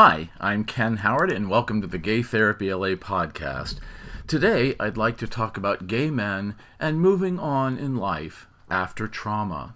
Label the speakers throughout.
Speaker 1: Hi, I'm Ken Howard, and welcome to the Gay Therapy LA podcast. Today, I'd like to talk about gay men and moving on in life after trauma.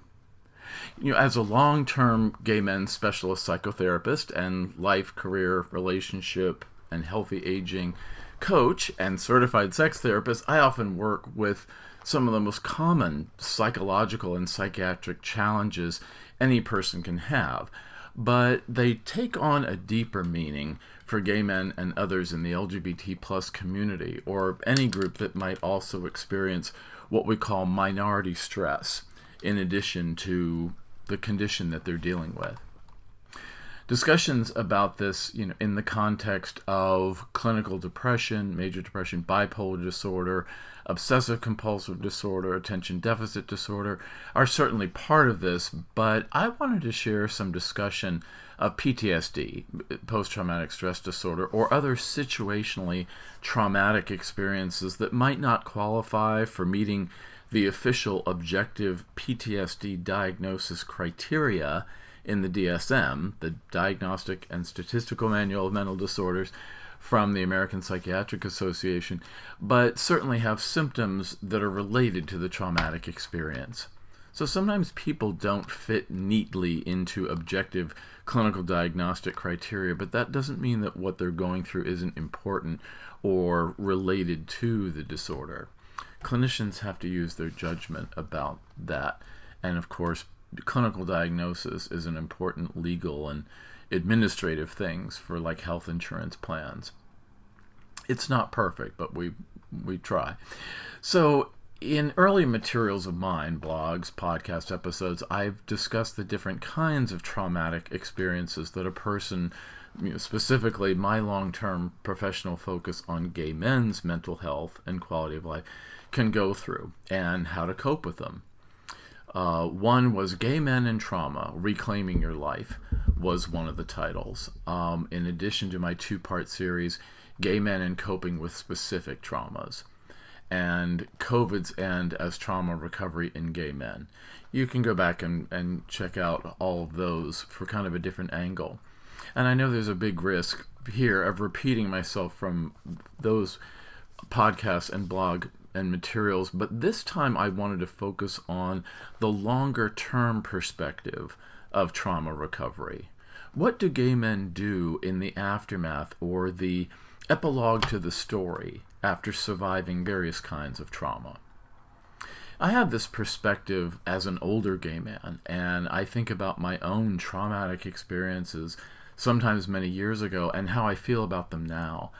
Speaker 1: As a long-term gay men specialist psychotherapist and life, career, relationship, and healthy aging coach and certified sex therapist, I often work with some of the most common psychological and psychiatric challenges any person can have. But they take on a deeper meaning for gay men and others in the LGBT plus community, or any group that might also experience what we call minority stress, in addition to the condition that they're dealing with. Discussions about this, in the context of clinical depression, major depression, bipolar disorder, obsessive compulsive disorder, attention deficit disorder, are certainly part of this, but I wanted to share some discussion of PTSD, post-traumatic stress disorder, or other situationally traumatic experiences that might not qualify for meeting the official objective PTSD diagnosis criteria in the DSM, the Diagnostic and Statistical Manual of Mental Disorders from the American Psychiatric Association, but certainly have symptoms that are related to the traumatic experience. So sometimes people don't fit neatly into objective clinical diagnostic criteria, but that doesn't mean that what they're going through isn't important or related to the disorder. Clinicians have to use their judgment about that, and of course, clinical diagnosis is an important legal and administrative things for like health insurance plans. It's not perfect, but we try. So in early materials of mine, blogs, podcast episodes, I've discussed the different kinds of traumatic experiences that a person, specifically my long-term professional focus on gay men's mental health and quality of life, can go through and how to cope with them. One was Gay Men and Trauma, Reclaiming Your Life was one of the titles. In addition to my two-part series, Gay Men and Coping with Specific Traumas, and COVID's End as Trauma Recovery in Gay Men. You can go back and check out all of those for kind of a different angle. And I know there's a big risk here of repeating myself from those podcasts and blog and materials, but this time I wanted to focus on the longer term perspective of trauma recovery. What do gay men do in the aftermath or the epilogue to the story after surviving various kinds of trauma? I have this perspective as an older gay man, and I think about my own traumatic experiences, sometimes many years ago, and how I feel about them now.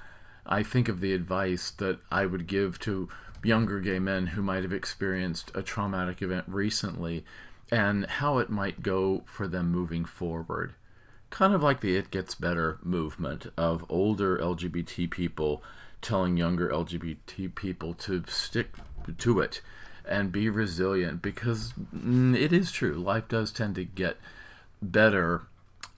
Speaker 1: I think of the advice that I would give to younger gay men who might have experienced a traumatic event recently and how it might go for them moving forward. Kind of like the It Gets Better movement of older LGBT people telling younger LGBT people to stick to it and be resilient, because it is true, life does tend to get better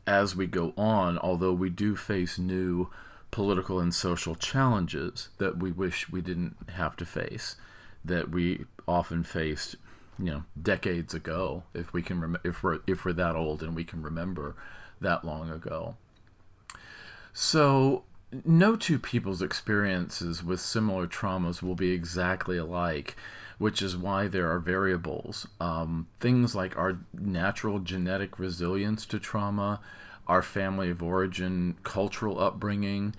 Speaker 1: as we go on, although we do face new political and social challenges that we wish we didn't have to face, that we often faced, decades ago, if we can if we're that old and we can remember that long ago. So no two people's experiences with similar traumas will be exactly alike, which is why there are variables. Things like our natural genetic resilience to trauma, our family of origin, cultural upbringing,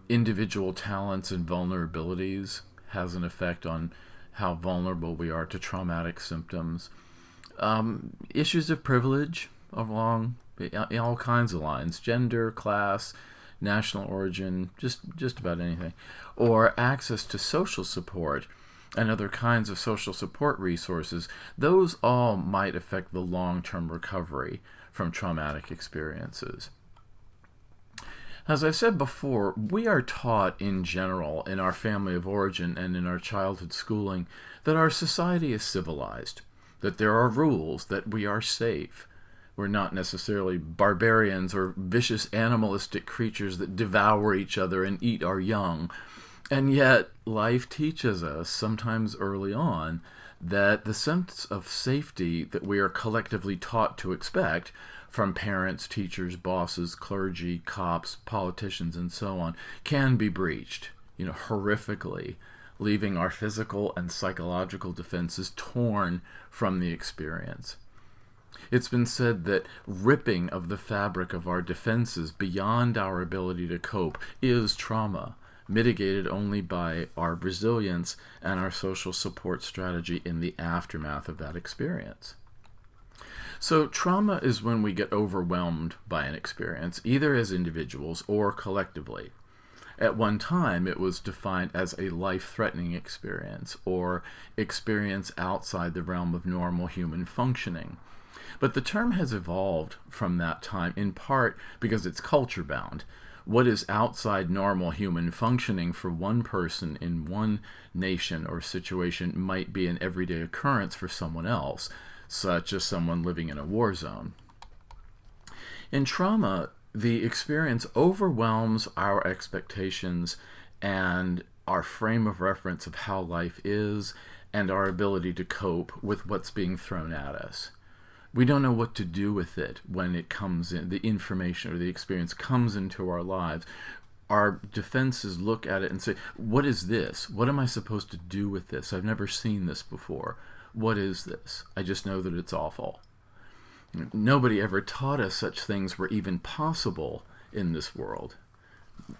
Speaker 1: individual talents and vulnerabilities has an effect on how vulnerable we are to traumatic symptoms. Issues of privilege along all kinds of lines, gender, class, national origin, just about anything, or access to social support and other kinds of social support resources, those all might affect the long-term recovery from traumatic experiences. As I said before, we are taught in general in our family of origin and in our childhood schooling that our society is civilized, that there are rules, that we are safe. We're not necessarily barbarians or vicious animalistic creatures that devour each other and eat our young. And yet, life teaches us, sometimes early on, that the sense of safety that we are collectively taught to expect from parents, teachers, bosses, clergy, cops, politicians, and so on can be breached, horrifically, leaving our physical and psychological defenses torn from the experience. It's been said that ripping of the fabric of our defenses beyond our ability to cope is trauma, mitigated only by our resilience and our social support strategy in the aftermath of that experience. So trauma is when we get overwhelmed by an experience, either as individuals or collectively. At one time, it was defined as a life-threatening experience or experience outside the realm of normal human functioning. But the term has evolved from that time, in part because it's culture-bound. What is outside normal human functioning for one person in one nation or situation might be an everyday occurrence for someone else, such as someone living in a war zone. In trauma, the experience overwhelms our expectations and our frame of reference of how life is and our ability to cope with what's being thrown at us. We don't know what to do with it when it comes in, the information or the experience comes into our lives. Our defenses look at it and say, what is this? What am I supposed to do with this? I've never seen this before. What is this? I just know that it's awful. Nobody ever taught us such things were even possible in this world.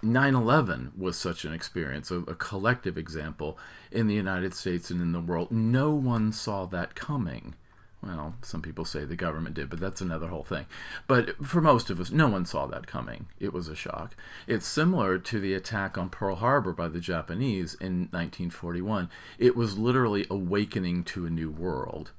Speaker 1: 9/11 was such an experience, a collective example in the United States and in the world. No one saw that coming. Well, some people say the government did, but that's another whole thing. But for most of us, no one saw that coming. It was a shock. It's similar to the attack on Pearl Harbor by the Japanese in 1941. It was literally awakening to a new world.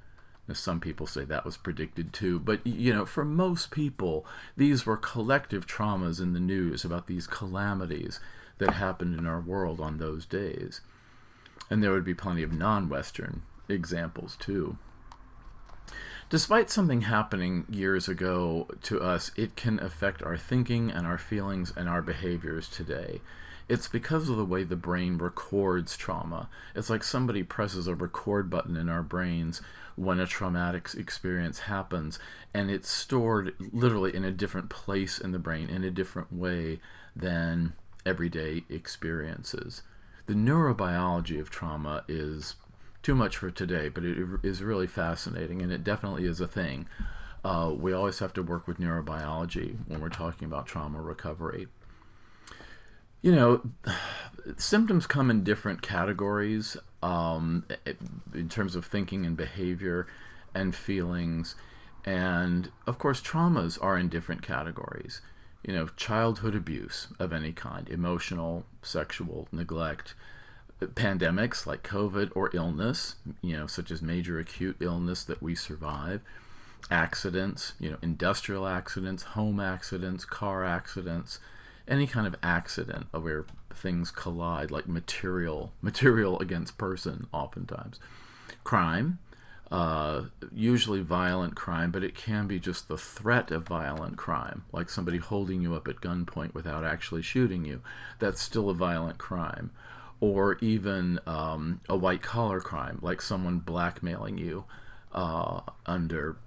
Speaker 1: Now, some people say that was predicted too, but for most people, these were collective traumas in the news about these calamities that happened in our world on those days. And there would be plenty of non-Western examples too. Despite something happening years ago to us, it can affect our thinking and our feelings and our behaviors today. It's because of the way the brain records trauma. It's like somebody presses a record button in our brains when a traumatic experience happens, and it's stored literally in a different place in the brain, in a different way than everyday experiences. The neurobiology of trauma is too much for today, but it is really fascinating, and it definitely is a thing. We always have to work with neurobiology when we're talking about trauma recovery. Symptoms come in different categories in terms of thinking and behavior and feelings. And, of course, traumas are in different categories. Childhood abuse of any kind, emotional, sexual, neglect, pandemics like COVID or illness, such as major acute illness that we survive, accidents, industrial accidents, home accidents, car accidents, any kind of accident where things collide, like material against person oftentimes. Crime, usually violent crime, but it can be just the threat of violent crime, like somebody holding you up at gunpoint without actually shooting you. That's still a violent crime. Or even a white-collar crime, like someone blackmailing you under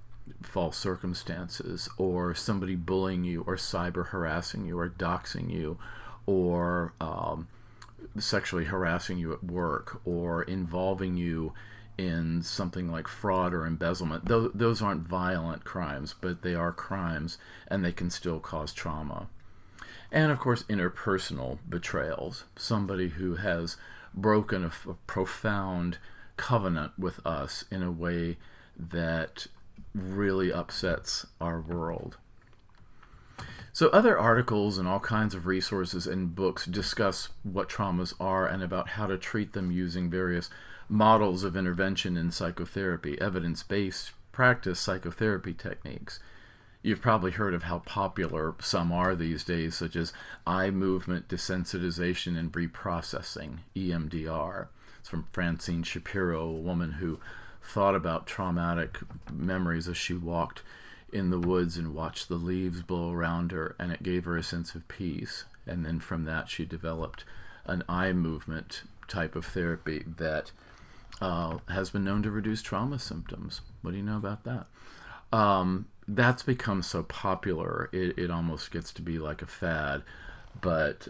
Speaker 1: false circumstances, or somebody bullying you, or cyber harassing you, or doxing you, or sexually harassing you at work, or involving you in something like fraud or embezzlement. Those aren't violent crimes, but they are crimes, and they can still cause trauma. And, of course, interpersonal betrayals. Somebody who has broken a profound covenant with us in a way that really upsets our world. So other articles and all kinds of resources and books discuss what traumas are and about how to treat them using various models of intervention in psychotherapy, evidence-based practice psychotherapy techniques. You've probably heard of how popular some are these days, such as eye movement desensitization and reprocessing, EMDR. It's from Francine Shapiro, a woman who thought about traumatic memories as she walked in the woods and watched the leaves blow around her, and it gave her a sense of peace. And then from that she developed an eye movement type of therapy that has been known to reduce trauma symptoms. What do you know about that? That's become so popular, it almost gets to be like a fad, but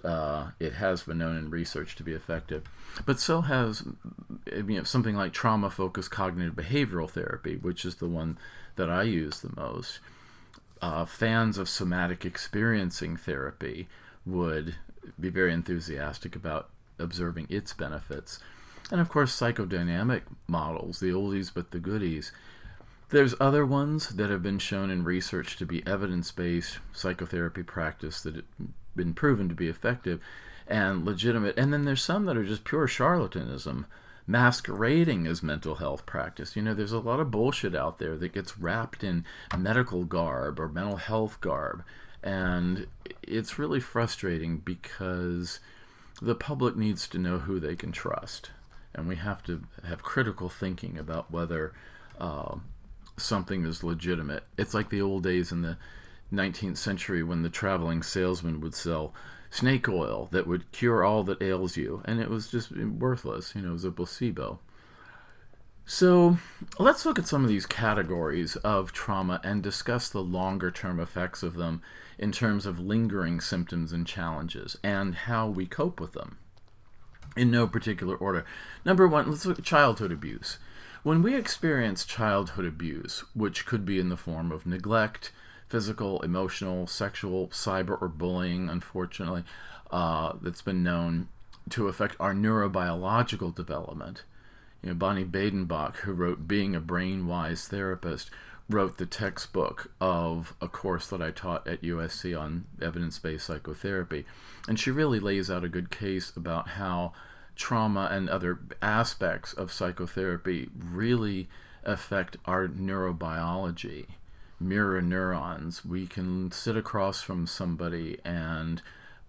Speaker 1: it has been known in research to be effective. But so has something like trauma-focused cognitive behavioral therapy, which is the one that I use the most. Fans of somatic experiencing therapy would be very enthusiastic about observing its benefits. And of course, psychodynamic models, the oldies but the goodies. There's other ones that have been shown in research to be evidence-based psychotherapy practice that have been proven to be effective and legitimate. And then there's some that are just pure charlatanism, masquerading as mental health practice. There's a lot of bullshit out there that gets wrapped in medical garb or mental health garb. And it's really frustrating because the public needs to know who they can trust. And we have to have critical thinking about whether something is legitimate. It's like the old days in the 19th century when the traveling salesman would sell snake oil that would cure all that ails you, and it was just worthless. It was a placebo. So let's look at some of these categories of trauma and discuss the longer term effects of them in terms of lingering symptoms and challenges and how we cope with them in no particular order. Number one, let's look at childhood abuse. When we experience childhood abuse, which could be in the form of neglect, physical, emotional, sexual, cyber, or bullying, unfortunately, that's been known to affect our neurobiological development. Bonnie Badenbach, who wrote Being a Brain-Wise Therapist, wrote the textbook of a course that I taught at USC on evidence-based psychotherapy. And she really lays out a good case about how trauma and other aspects of psychotherapy really affect our neurobiology. Mirror neurons. We can sit across from somebody and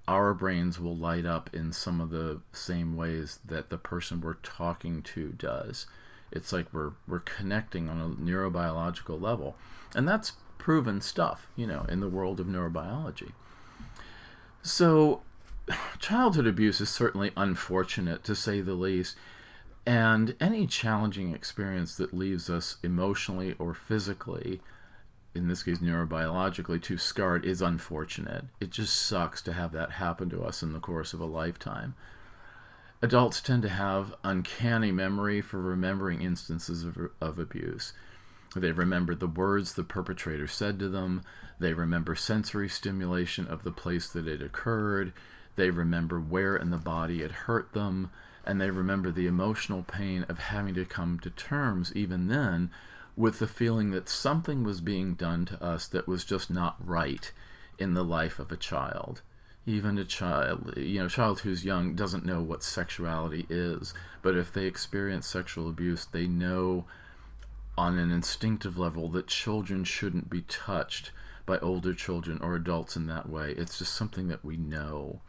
Speaker 1: our brains will light up in some of the same ways that the person we're talking to does. It's like we're connecting on a neurobiological level. And that's proven stuff, in the world of neurobiology. So childhood abuse is certainly unfortunate, to say the least, and any challenging experience that leaves us emotionally or physically, in this case neurobiologically, too scarred is unfortunate. It just sucks to have that happen to us in the course of a lifetime. Adults tend to have uncanny memory for remembering instances of abuse. They remember the words the perpetrator said to them. They remember sensory stimulation of the place that it occurred. They remember where in the body it hurt them. And they remember the emotional pain of having to come to terms, even then, with the feeling that something was being done to us that was just not right in the life of a child. Even a child, child who's young doesn't know what sexuality is, but if they experience sexual abuse, they know on an instinctive level that children shouldn't be touched by older children or adults in that way. It's just something that we know.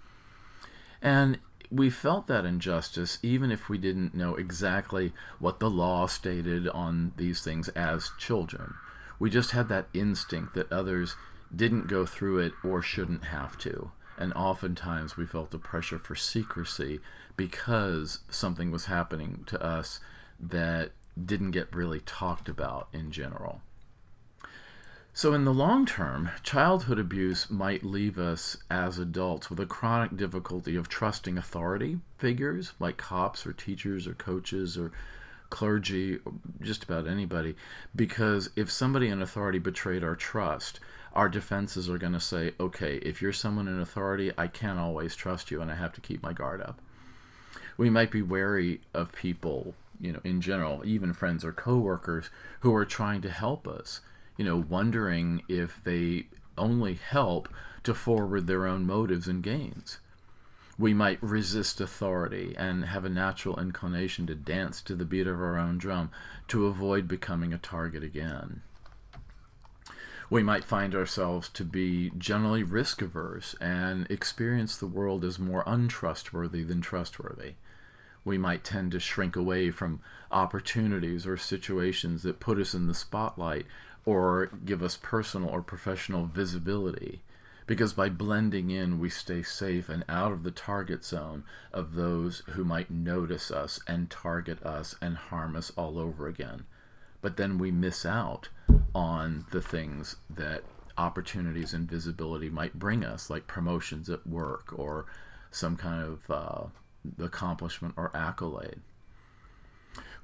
Speaker 1: And we felt that injustice even if we didn't know exactly what the law stated on these things as children. We just had that instinct that others didn't go through it or shouldn't have to. And oftentimes we felt the pressure for secrecy because something was happening to us that didn't get really talked about in general. So in the long term, childhood abuse might leave us as adults with a chronic difficulty of trusting authority figures like cops or teachers or coaches or clergy, or just about anybody, because if somebody in authority betrayed our trust, our defenses are going to say, okay, if you're someone in authority, I can't always trust you and I have to keep my guard up. We might be wary of people, in general, even friends or coworkers who are trying to help us, wondering if they only help to forward their own motives and gains. We might resist authority and have a natural inclination to dance to the beat of our own drum to avoid becoming a target again. We might find ourselves to be generally risk-averse and experience the world as more untrustworthy than trustworthy. We might tend to shrink away from opportunities or situations that put us in the spotlight or give us personal or professional visibility because by blending in, we stay safe and out of the target zone of those who might notice us and target us and harm us all over again. But then we miss out on the things that opportunities and visibility might bring us, like promotions at work or some kind of accomplishment or accolade.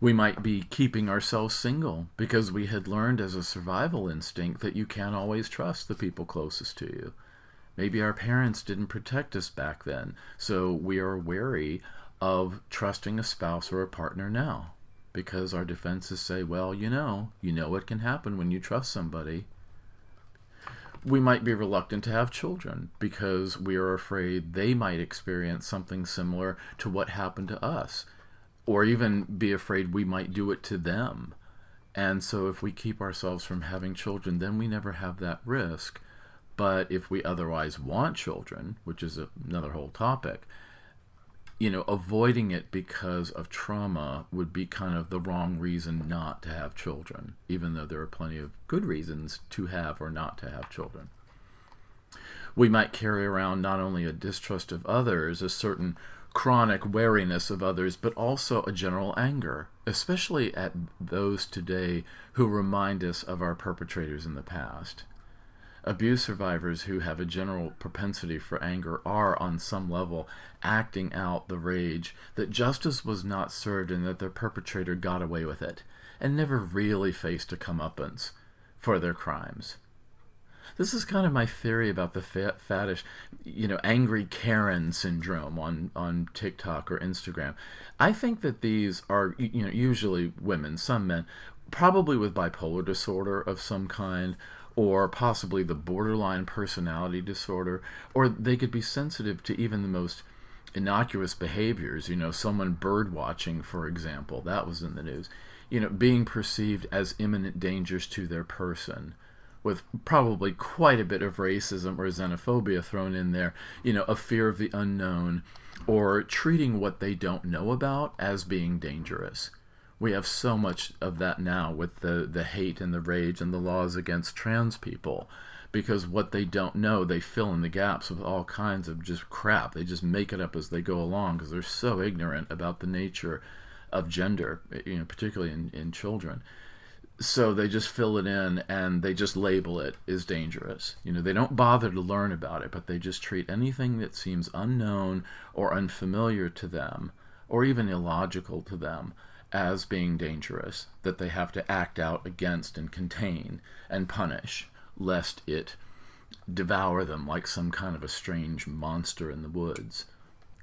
Speaker 1: We might be keeping ourselves single because we had learned as a survival instinct that you can't always trust the people closest to you. Maybe our parents didn't protect us back then, so we are wary of trusting a spouse or a partner now, because our defenses say, well, you know what can happen when you trust somebody. We might be reluctant to have children because we are afraid they might experience something similar to what happened to us, or even be afraid we might do it to them. And so if we keep ourselves from having children, then we never have that risk. But if we otherwise want children, which is another whole topic, avoiding it because of trauma would be kind of the wrong reason not to have children, even though there are plenty of good reasons to have or not to have children. We might carry around not only a distrust of others, a certain chronic wariness of others, but also a general anger, especially at those today who remind us of our perpetrators in the past. Abuse survivors who have a general propensity for anger are, on some level, acting out the rage that justice was not served and that their perpetrator got away with it, and never really faced a comeuppance for their crimes. This is kind of my theory about the faddish, angry Karen syndrome on TikTok or Instagram. I think that these are, usually women, some men, probably with bipolar disorder of some kind, or possibly the borderline personality disorder, or they could be sensitive to even the most innocuous behaviors, someone bird watching, for example, that was in the news, being perceived as imminent dangers to their person, with probably quite a bit of racism or xenophobia thrown in there, a fear of the unknown, or treating what they don't know about as being dangerous. We have so much of that now with the hate and the rage and the laws against trans people, because what they don't know, they fill in the gaps with all kinds of just crap. They just make it up as they go along because they're so ignorant about the nature of gender, particularly in children. So they just fill it in and they just label it as dangerous. They don't bother to learn about it, but they just treat anything that seems unknown or unfamiliar to them, or even illogical to them, as being dangerous, that they have to act out against and contain and punish, lest it devour them like some kind of a strange monster in the woods.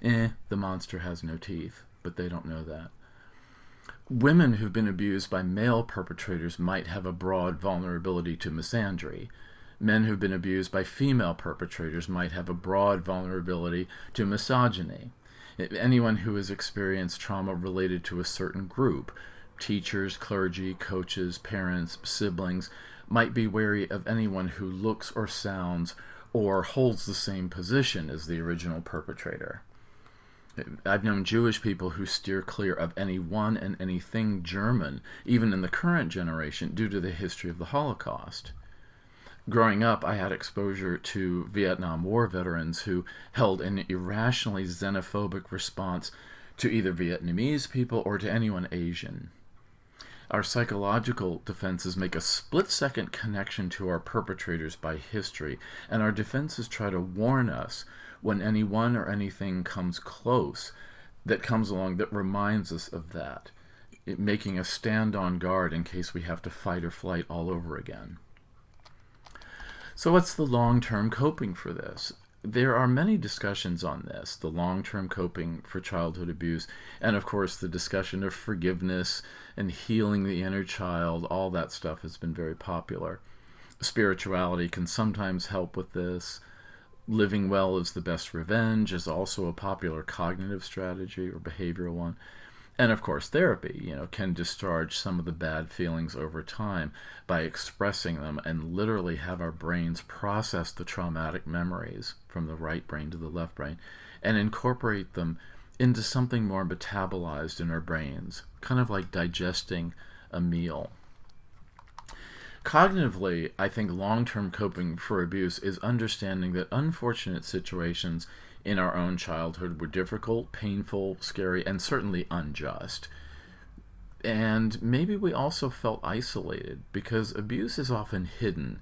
Speaker 1: The monster has no teeth, but they don't know that. Women who've been abused by male perpetrators might have a broad vulnerability to misandry. Men who've been abused by female perpetrators might have a broad vulnerability to misogyny. Anyone who has experienced trauma related to a certain group, teachers, clergy, coaches, parents, siblings, might be wary of anyone who looks or sounds or holds the same position as the original perpetrator. I've known Jewish people who steer clear of anyone and anything German, even in the current generation, due to the history of the Holocaust. Growing up, I had exposure to Vietnam War veterans who held an irrationally xenophobic response to either Vietnamese people or to anyone Asian. Our psychological defenses make a split-second connection to our perpetrators by history, and our defenses try to warn us when anyone or anything comes close, that comes along that reminds us of that, making us stand on guard in case we have to fight or flight all over again. So what's the long-term coping for this? There are many discussions on this, the long-term coping for childhood abuse, and of course the discussion of forgiveness and healing the inner child. All that stuff has been very popular. Spirituality can sometimes help with this. Living well is the best revenge is also a popular cognitive strategy or behavioral one. And of course, therapy, can discharge some of the bad feelings over time by expressing them and literally have our brains process the traumatic memories from the right brain to the left brain and incorporate them into something more metabolized in our brains, kind of like digesting a meal. Cognitively, I think long-term coping for abuse is understanding that unfortunate situations in our own childhood were difficult, painful, scary, and certainly unjust. And maybe we also felt isolated because abuse is often hidden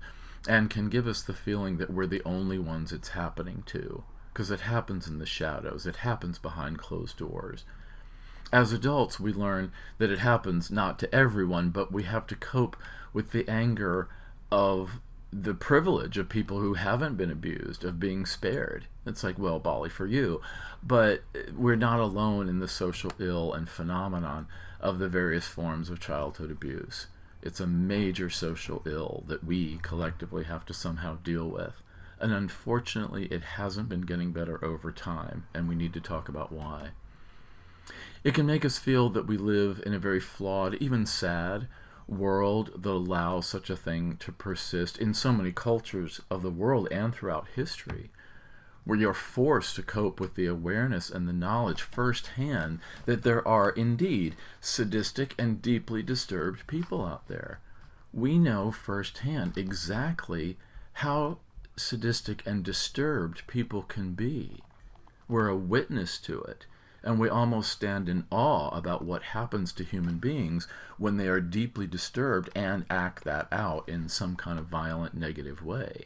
Speaker 1: and can give us the feeling that we're the only ones it's happening to, because it happens in the shadows, it happens behind closed doors. As adults, we learn that it happens not to everyone, but we have to cope with the anger of the privilege of people who haven't been abused, of being spared. It's like, well, Bali for you. But we're not alone in the social ill and phenomenon of the various forms of childhood abuse. It's a major social ill that we collectively have to somehow deal with. And unfortunately, it hasn't been getting better over time, and we need to talk about why. It can make us feel that we live in a very flawed, even sad, world that allows such a thing to persist in so many cultures of the world and throughout history, where you're forced to cope with the awareness and the knowledge firsthand that there are indeed sadistic and deeply disturbed people out there. We know firsthand exactly how sadistic and disturbed people can be. We're a witness to it. And we almost stand in awe about what happens to human beings when they are deeply disturbed and act that out in some kind of violent, negative way.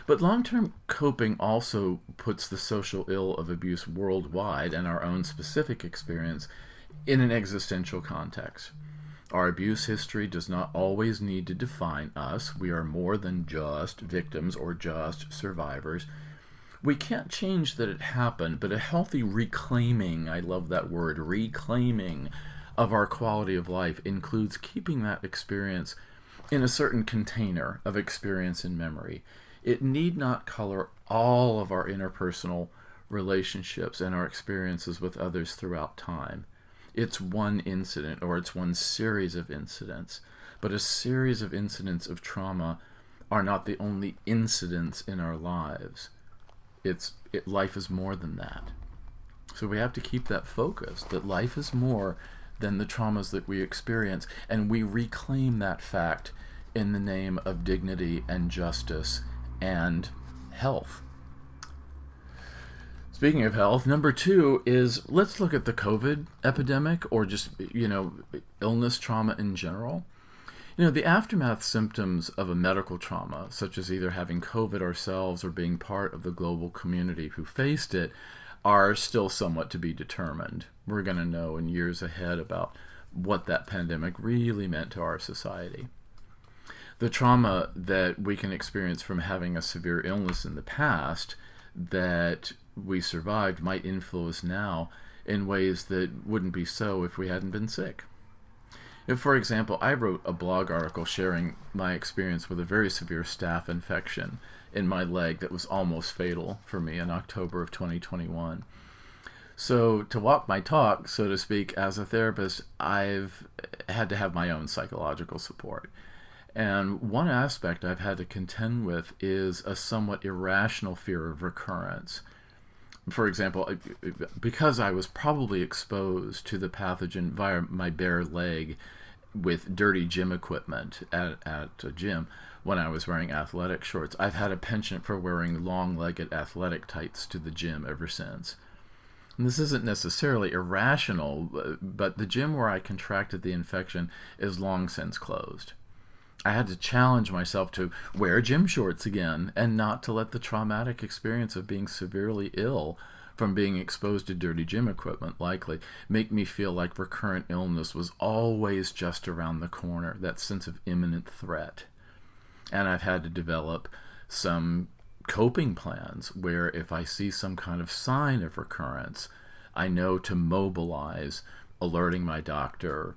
Speaker 1: But long-term coping also puts the social ill of abuse worldwide and our own specific experience in an existential context. Our abuse history does not always need to define us. We are more than just victims or just survivors. We can't change that it happened, but a healthy reclaiming, I love that word, reclaiming of our quality of life includes keeping that experience in a certain container of experience and memory. It need not color all of our interpersonal relationships and our experiences with others throughout time. It's one incident or it's one series of incidents, but a series of incidents of trauma are not the only incidents in our lives. Life is more than that. So we have to keep that focus, that life is more than the traumas that we experience, and we reclaim that fact in the name of dignity and justice and health. Speaking of health, number 2 is let's look at the COVID epidemic or just, illness, trauma in general. The aftermath symptoms of a medical trauma, such as either having COVID ourselves or being part of the global community who faced it, are still somewhat to be determined. We're going to know in years ahead about what that pandemic really meant to our society. The trauma that we can experience from having a severe illness in the past that we survived might influence now in ways that wouldn't be so if we hadn't been sick. If, for example, I wrote a blog article sharing my experience with a very severe staph infection in my leg that was almost fatal for me in October of 2021. So to walk my talk, so to speak, as a therapist, I've had to have my own psychological support. And one aspect I've had to contend with is a somewhat irrational fear of recurrence. For example, because I was probably exposed to the pathogen via my bare leg with dirty gym equipment at a gym when I was wearing athletic shorts, I've had a penchant for wearing long-legged athletic tights to the gym ever since. And this isn't necessarily irrational, but the gym where I contracted the infection is long since closed. I had to challenge myself to wear gym shorts again and not to let the traumatic experience of being severely ill from being exposed to dirty gym equipment likely make me feel like recurrent illness was always just around the corner, that sense of imminent threat. And I've had to develop some coping plans where if I see some kind of sign of recurrence, I know to mobilize, alerting my doctor,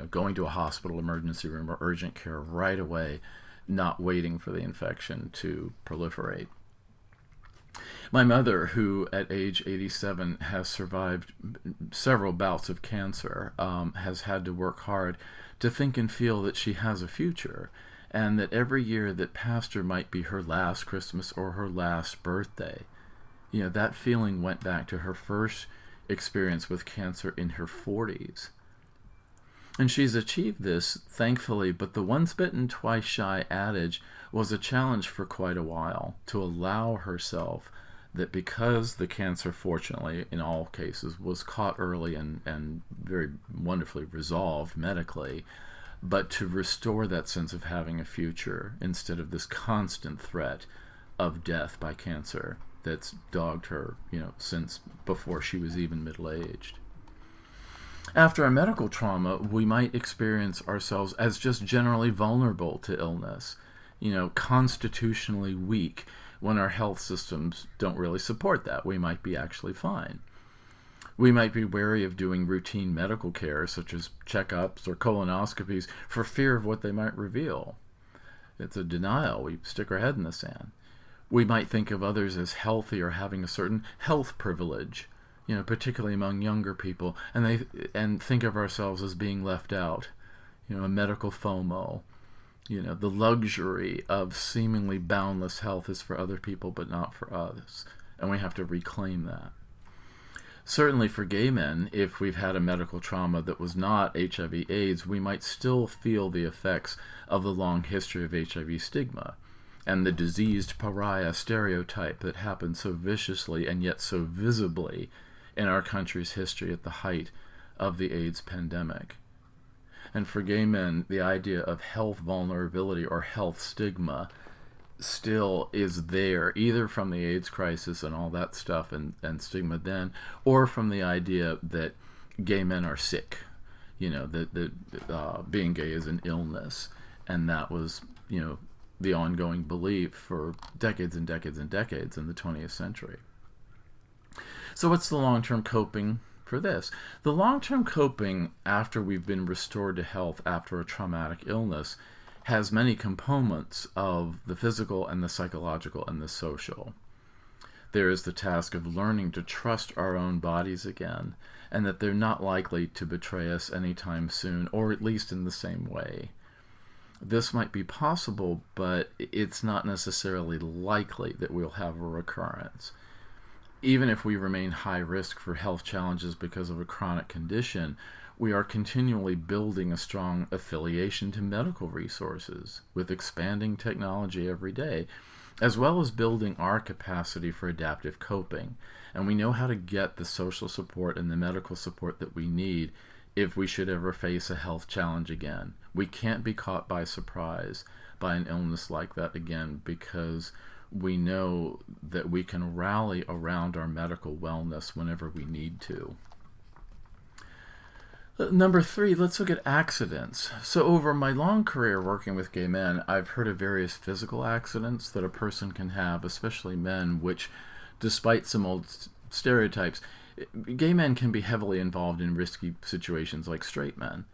Speaker 1: going to a hospital emergency room or urgent care right away, not waiting for the infection to proliferate. My mother, who at age 87 has survived several bouts of cancer, has had to work hard to think and feel that she has a future, and that every year that passed her might be her last Christmas or her last birthday. That feeling went back to her first experience with cancer in her 40s. And she's achieved this, thankfully, but the once bitten, twice shy adage was a challenge for quite a while, to allow herself that because the cancer, fortunately, in all cases, was caught early and very wonderfully resolved medically, but to restore that sense of having a future instead of this constant threat of death by cancer that's dogged her, since before she was even middle-aged. After a medical trauma, we might experience ourselves as just generally vulnerable to illness, constitutionally weak. When our health systems don't really support that, we might be actually fine. We might be wary of doing routine medical care, such as checkups or colonoscopies, for fear of what they might reveal. It's a denial. We stick our head in the sand. We might think of others as healthy or having a certain health privilege, particularly among younger people, and think of ourselves as being left out, a medical FOMO. The luxury of seemingly boundless health is for other people, but not for us, and we have to reclaim that. Certainly for gay men, if we've had a medical trauma that was not HIV/AIDS, we might still feel the effects of the long history of HIV stigma and the diseased pariah stereotype that happened so viciously and yet so visibly in our country's history at the height of the AIDS pandemic. And for gay men, the idea of health vulnerability or health stigma still is there, either from the AIDS crisis and all that stuff and stigma then, or from the idea that gay men are sick, that being gay is an illness. And that was, the ongoing belief for decades and decades and decades in the 20th century. So what's the long-term coping for this? The long-term coping after we've been restored to health after a traumatic illness has many components of the physical and the psychological and the social. There is the task of learning to trust our own bodies again, and that they're not likely to betray us anytime soon, or at least in the same way. This might be possible, but it's not necessarily likely that we'll have a recurrence. Even if we remain high risk for health challenges because of a chronic condition, we are continually building a strong affiliation to medical resources with expanding technology every day, as well as building our capacity for adaptive coping. And we know how to get the social support and the medical support that we need if we should ever face a health challenge again. We can't be caught by surprise by an illness like that again, because we know that we can rally around our medical wellness whenever we need to. Number 3, let's look at accidents. So over my long career working with gay men, I've heard of various physical accidents that a person can have, especially men, which, despite some old stereotypes, gay men can be heavily involved in risky situations like straight men.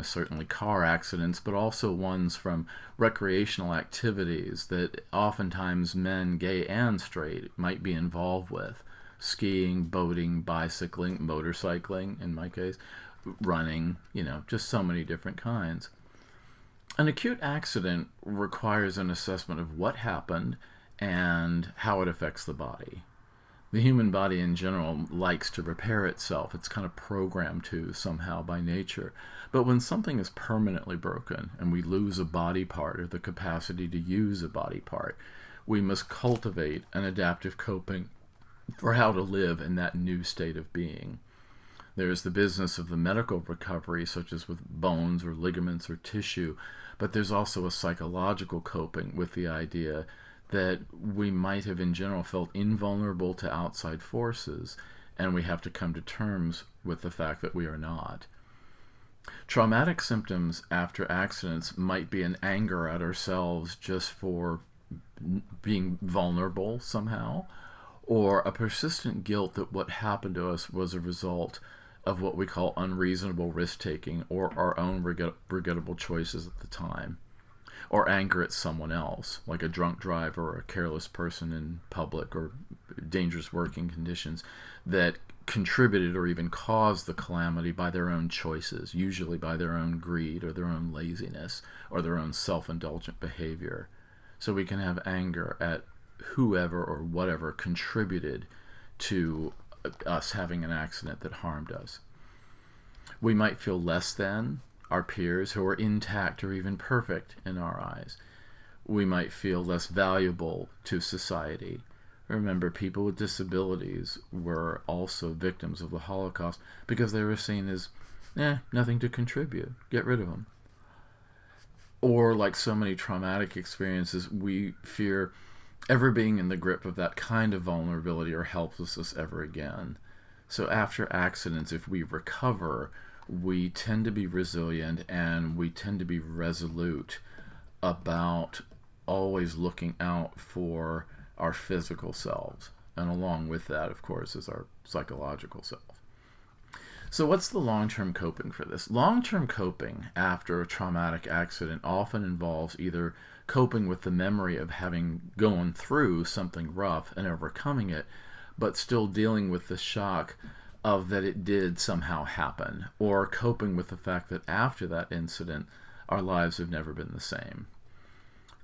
Speaker 1: Certainly car accidents, but also ones from recreational activities that oftentimes men, gay and straight, might be involved with. Skiing, boating, bicycling, motorcycling, in my case, running, just so many different kinds. An acute accident requires an assessment of what happened and how it affects the body. The human body in general likes to repair itself. It's kind of programmed to somehow by nature. But when something is permanently broken and we lose a body part or the capacity to use a body part, we must cultivate an adaptive coping for how to live in that new state of being. There is the business of the medical recovery, such as with bones or ligaments or tissue, but there's also a psychological coping with the idea that we might have in general felt invulnerable to outside forces, and we have to come to terms with the fact that we are not. Traumatic symptoms after accidents might be an anger at ourselves just for being vulnerable somehow, or a persistent guilt that what happened to us was a result of what we call unreasonable risk-taking or our own regrettable choices at the time, or anger at someone else, like a drunk driver or a careless person in public or dangerous working conditions that contributed or even caused the calamity by their own choices, usually by their own greed or their own laziness or their own self-indulgent behavior. So we can have anger at whoever or whatever contributed to us having an accident that harmed us. We might feel less than our peers who are intact or even perfect in our eyes. We might feel less valuable to society. Remember, people with disabilities were also victims of the Holocaust because they were seen as, nothing to contribute. Get rid of them. Or, like so many traumatic experiences, we fear ever being in the grip of that kind of vulnerability or helplessness ever again. So after accidents, if we recover, we tend to be resilient and we tend to be resolute about always looking out for our physical selves. And along with that, of course, is our psychological self. So what's the long-term coping for this? Long-term coping after a traumatic accident often involves either coping with the memory of having gone through something rough and overcoming it, but still dealing with the shock of that it did somehow happen, or coping with the fact that after that incident, our lives have never been the same.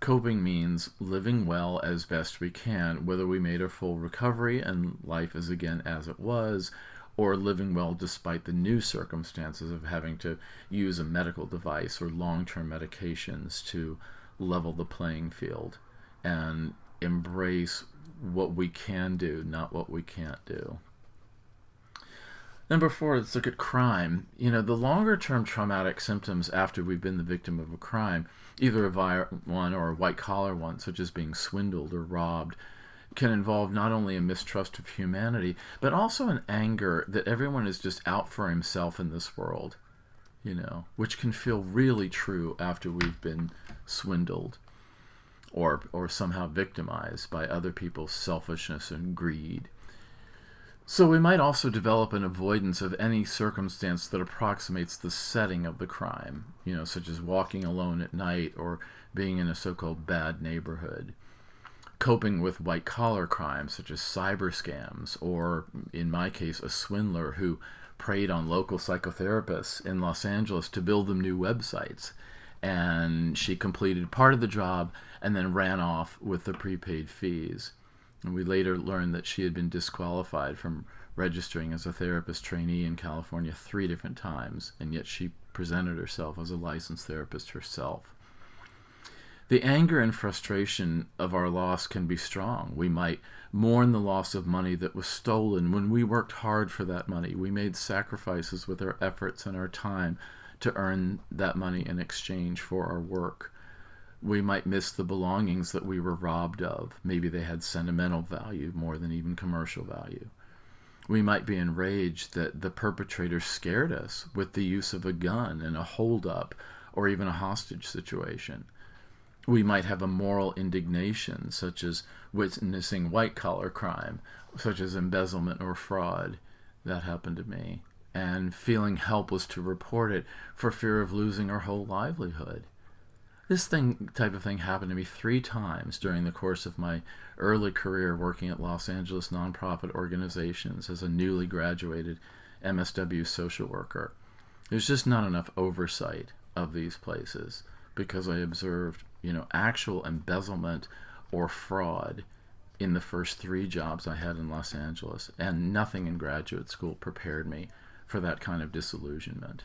Speaker 1: Coping means living well as best we can, whether we made a full recovery and life is again as it was, or living well despite the new circumstances of having to use a medical device or long-term medications to level the playing field and embrace what we can do, not what we can't do. Number 4, let's look at crime. The longer-term traumatic symptoms after we've been the victim of a crime, either a violent one or a white-collar one, such as being swindled or robbed, can involve not only a mistrust of humanity, but also an anger that everyone is just out for himself in this world, which can feel really true after we've been swindled or somehow victimized by other people's selfishness and greed. So we might also develop an avoidance of any circumstance that approximates the setting of the crime, such as walking alone at night or being in a so-called bad neighborhood. Coping with white-collar crimes such as cyber scams, or in my case, a swindler who preyed on local psychotherapists in Los Angeles to build them new websites. And she completed part of the job and then ran off with the prepaid fees. And we later learned that she had been disqualified from registering as a therapist trainee in California 3 different times, and yet she presented herself as a licensed therapist herself. The anger and frustration of our loss can be strong. We might mourn the loss of money that was stolen when we worked hard for that money. We made sacrifices with our efforts and our time to earn that money in exchange for our work. We might miss the belongings that we were robbed of. Maybe they had sentimental value more than even commercial value. We might be enraged that the perpetrator scared us with the use of a gun in a holdup or even a hostage situation. We might have a moral indignation, such as witnessing white-collar crime, such as embezzlement or fraud. That happened to me. And feeling helpless to report it for fear of losing our whole livelihood. This type of thing happened to me 3 times during the course of my early career working at Los Angeles nonprofit organizations as a newly graduated MSW social worker. There's just not enough oversight of these places because I observed, actual embezzlement or fraud in the first 3 jobs I had in Los Angeles, and nothing in graduate school prepared me for that kind of disillusionment.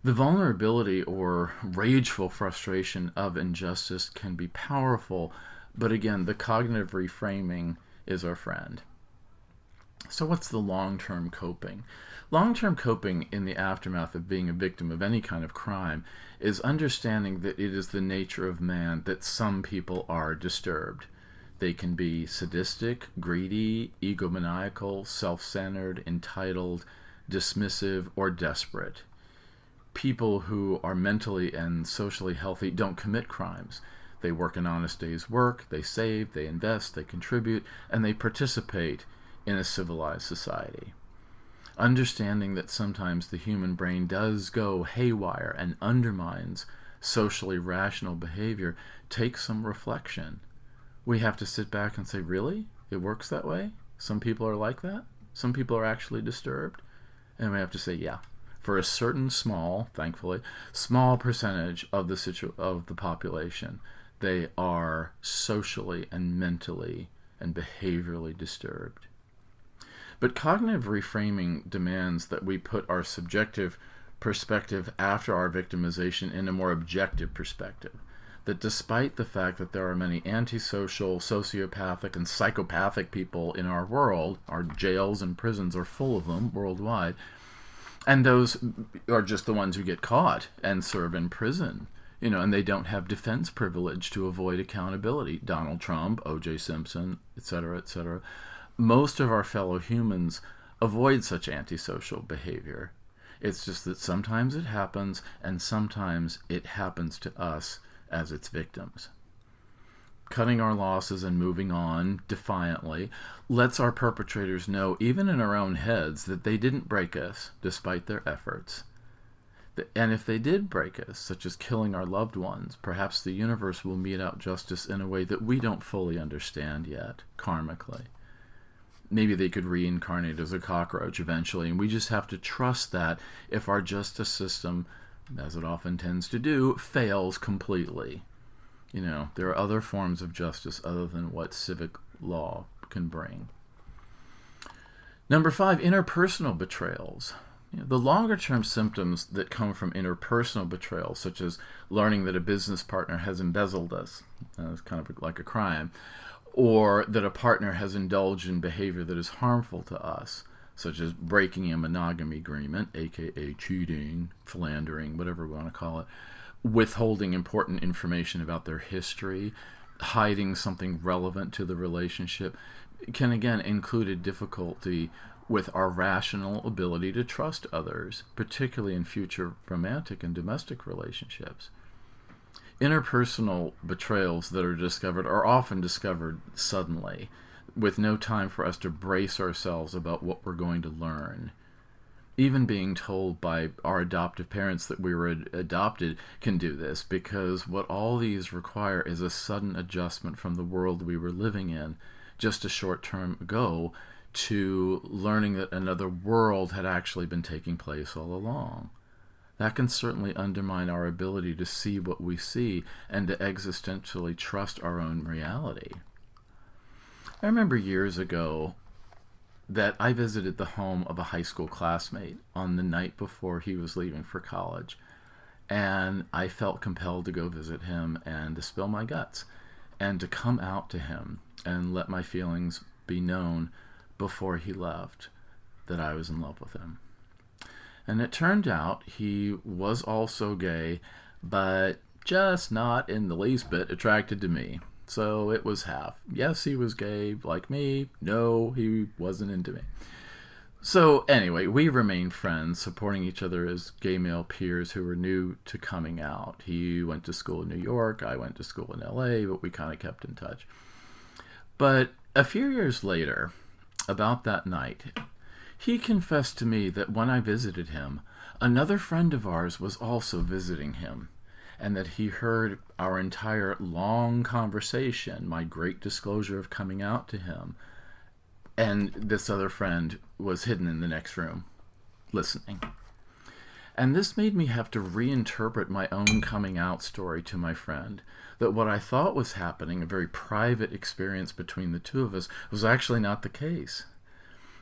Speaker 1: The vulnerability or rageful frustration of injustice can be powerful, but again, the cognitive reframing is our friend. So what's the long-term coping? Long-term coping in the aftermath of being a victim of any kind of crime is understanding that it is the nature of man that some people are disturbed. They can be sadistic, greedy, egomaniacal, self-centered, entitled, dismissive, or desperate. People who are mentally and socially healthy don't commit crimes. They work an honest day's work, they save, they invest, they contribute, and they participate in a civilized society. Understanding that sometimes the human brain does go haywire and undermines socially rational behavior takes some reflection. We have to sit back and say, really? It works that way? Some people are like that? Some people are actually disturbed? And we have to say, yeah. For a certain thankfully, small percentage of the population, they are socially and mentally and behaviorally disturbed. But cognitive reframing demands that we put our subjective perspective after our victimization in a more objective perspective. That despite the fact that there are many antisocial, sociopathic, and psychopathic people in our world, our jails and prisons are full of them worldwide, and those are just the ones who get caught and serve in prison, and they don't have defense privilege to avoid accountability. Donald Trump, O.J. Simpson, etc., etc. Most of our fellow humans avoid such antisocial behavior. It's just that sometimes it happens, and sometimes it happens to us as its victims. Cutting our losses and moving on defiantly lets our perpetrators know, even in our own heads, that they didn't break us despite their efforts. And if they did break us, such as killing our loved ones, perhaps the universe will mete out justice in a way that we don't fully understand yet, karmically. Maybe they could reincarnate as a cockroach eventually, and we just have to trust that if our justice system, as it often tends to do, fails completely. There are other forms of justice other than what civic law can bring. Number 5, interpersonal betrayals. The longer-term symptoms that come from interpersonal betrayal, such as learning that a business partner has embezzled us, it's kind of like a crime, or that a partner has indulged in behavior that is harmful to us, such as breaking a monogamy agreement, aka cheating, philandering, whatever we want to call it, withholding important information about their history, hiding something relevant to the relationship, can again include a difficulty with our rational ability to trust others, particularly in future romantic and domestic relationships. Interpersonal betrayals that are discovered are often discovered suddenly, with no time for us to brace ourselves about what we're going to learn. Even being told by our adoptive parents that we were adopted can do this, because what all these require is a sudden adjustment from the world we were living in just a short term ago to learning that another world had actually been taking place all along. That can certainly undermine our ability to see what we see and to existentially trust our own reality. I remember years ago that I visited the home of a high school classmate on the night before he was leaving for college, and I felt compelled to go visit him and to spill my guts and to come out to him and let my feelings be known before he left that I was in love with him. And it turned out he was also gay, but just not in the least bit attracted to me. So it was half. Yes, he was gay like me. No, he wasn't into me. So anyway, we remained friends, supporting each other as gay male peers who were new to coming out. He went to school in New York, I went to school in LA, but we kind of kept in touch. But a few years later, about that night, he confessed to me that when I visited him, another friend of ours was also visiting him, and that he heard our entire long conversation, my great disclosure of coming out to him, and this other friend was hidden in the next room, listening. And this made me have to reinterpret my own coming out story to my friend, that what I thought was happening, a very private experience between the two of us, was actually not the case.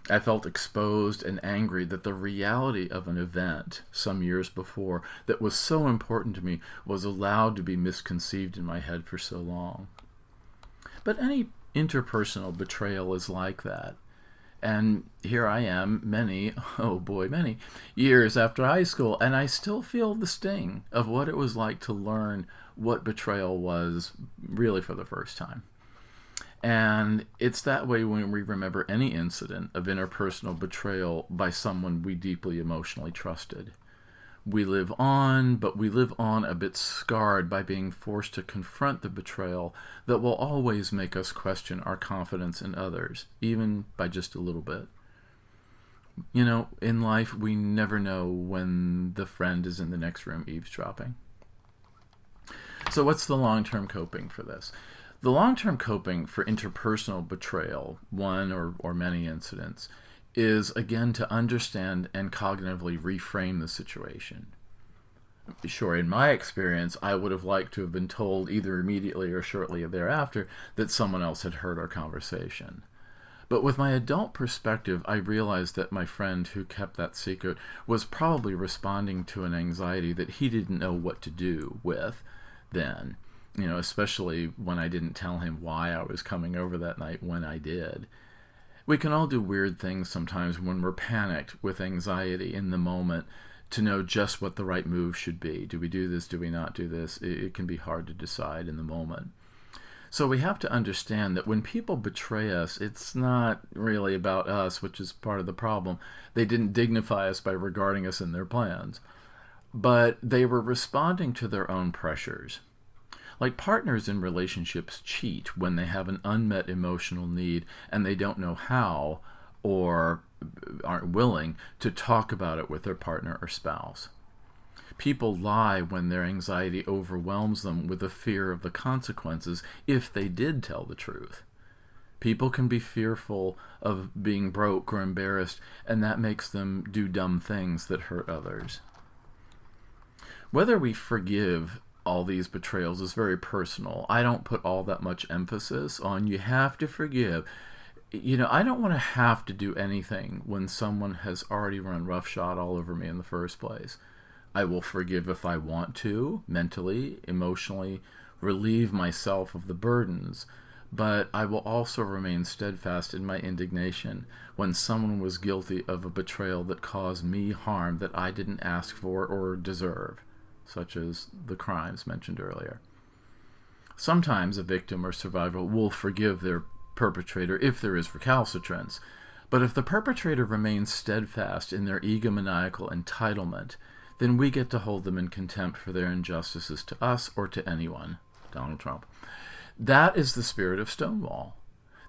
Speaker 1: I felt exposed and angry that the reality of an event some years before that was so important to me was allowed to be misconceived in my head for so long. But any interpersonal betrayal is like that. And here I am many years after high school, and I still feel the sting of what it was like to learn what betrayal was really for the first time. And it's that way when we remember any incident of interpersonal betrayal by someone we deeply emotionally trusted. We live on, but we live on a bit scarred by being forced to confront the betrayal that will always make us question our confidence in others, even by just a little bit. You know, in life, we never know when the friend is in the next room eavesdropping. So what's the long-term coping for this? The long-term coping for interpersonal betrayal, one or many incidents, is again to understand and cognitively reframe the situation. Sure, in my experience, I would have liked to have been told either immediately or shortly thereafter that someone else had heard our conversation. But with my adult perspective, I realized that my friend who kept that secret was probably responding to an anxiety that he didn't know what to do with then. Especially when I didn't tell him why I was coming over that night when I did. We can all do weird things sometimes when we're panicked with anxiety in the moment to know just what the right move should be. Do we do this? Do we not do this? It can be hard to decide in the moment. So we have to understand that when people betray us, it's not really about us, which is part of the problem. They didn't dignify us by regarding us in their plans, but they were responding to their own pressures. Like partners in relationships cheat when they have an unmet emotional need and they don't know how or aren't willing to talk about it with their partner or spouse. People lie when their anxiety overwhelms them with a fear of the consequences if they did tell the truth. People can be fearful of being broke or embarrassed, and that makes them do dumb things that hurt others. Whether we forgive all these betrayals is very personal. I don't put all that much emphasis on you have to forgive. I don't want to have to do anything when someone has already run roughshod all over me in the first place. I will forgive if I want to, mentally, emotionally, relieve myself of the burdens, but I will also remain steadfast in my indignation when someone was guilty of a betrayal that caused me harm that I didn't ask for or deserve, such as the crimes mentioned earlier. Sometimes a victim or survivor will forgive their perpetrator if there is recalcitrance, but if the perpetrator remains steadfast in their egomaniacal entitlement, then we get to hold them in contempt for their injustices to us or to anyone. Donald Trump. That is the spirit of Stonewall.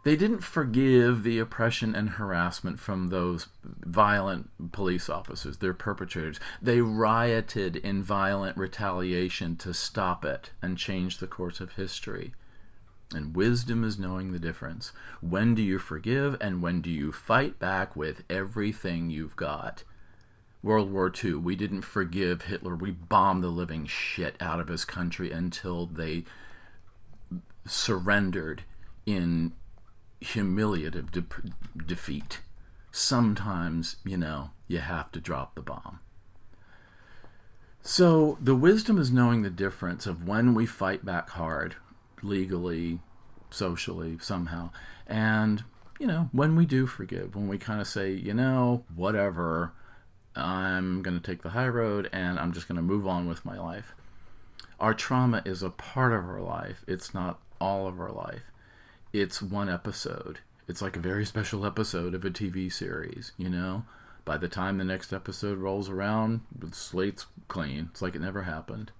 Speaker 1: They didn't forgive the oppression and harassment from those violent police officers, their perpetrators. They rioted in violent retaliation to stop it and change the course of history. And wisdom is knowing the difference. When do you forgive and when do you fight back with everything you've got? World War II, we didn't forgive Hitler. We bombed the living shit out of his country until they surrendered in humiliative defeat. Sometimes, you have to drop the bomb. So the wisdom is knowing the difference of when we fight back hard, legally, socially, somehow, and, when we do forgive, when we kind of say, whatever, I'm going to take the high road and I'm just going to move on with my life. Our trauma is a part of our life. It's not all of our life. It's one episode. It's like a very special episode of a TV series, By the time the next episode rolls around, the slate's clean. It's like it never happened.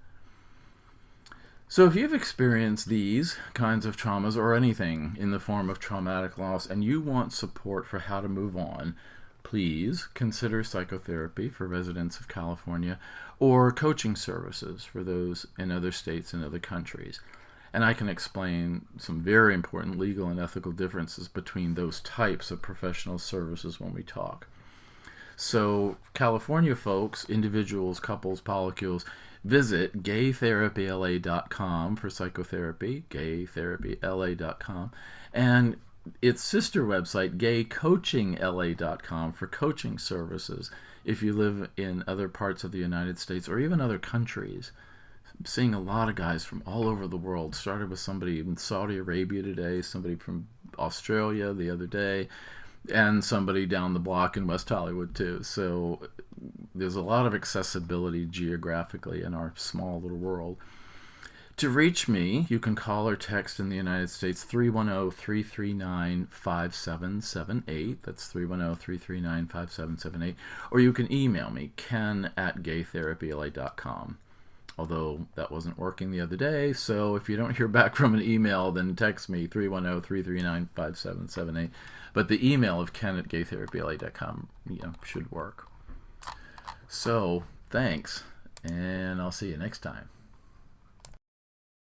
Speaker 1: So if you've experienced these kinds of traumas or anything in the form of traumatic loss and you want support for how to move on, please consider psychotherapy for residents of California or coaching services for those in other states and other countries. And I can explain some very important legal and ethical differences between those types of professional services when we talk. So, California folks, individuals, couples, polycules, visit gaytherapyla.com for psychotherapy, gaytherapyla.com, and its sister website, gaycoachingla.com, for coaching services if you live in other parts of the United States or even other countries. I'm seeing a lot of guys from all over the world. Started with somebody in Saudi Arabia today, somebody from Australia the other day, and somebody down the block in West Hollywood too. So there's a lot of accessibility geographically in our small little world. To reach me, you can call or text in the United States 310-339-5778. That's 310-339-5778. Or you can email me, ken@gaytherapyla.com. Although that wasn't working the other day, so if you don't hear back from an email, then text me, 310-339-5778. But the email of ken@gaytherapyla.com should work. So, thanks, and I'll see you next time.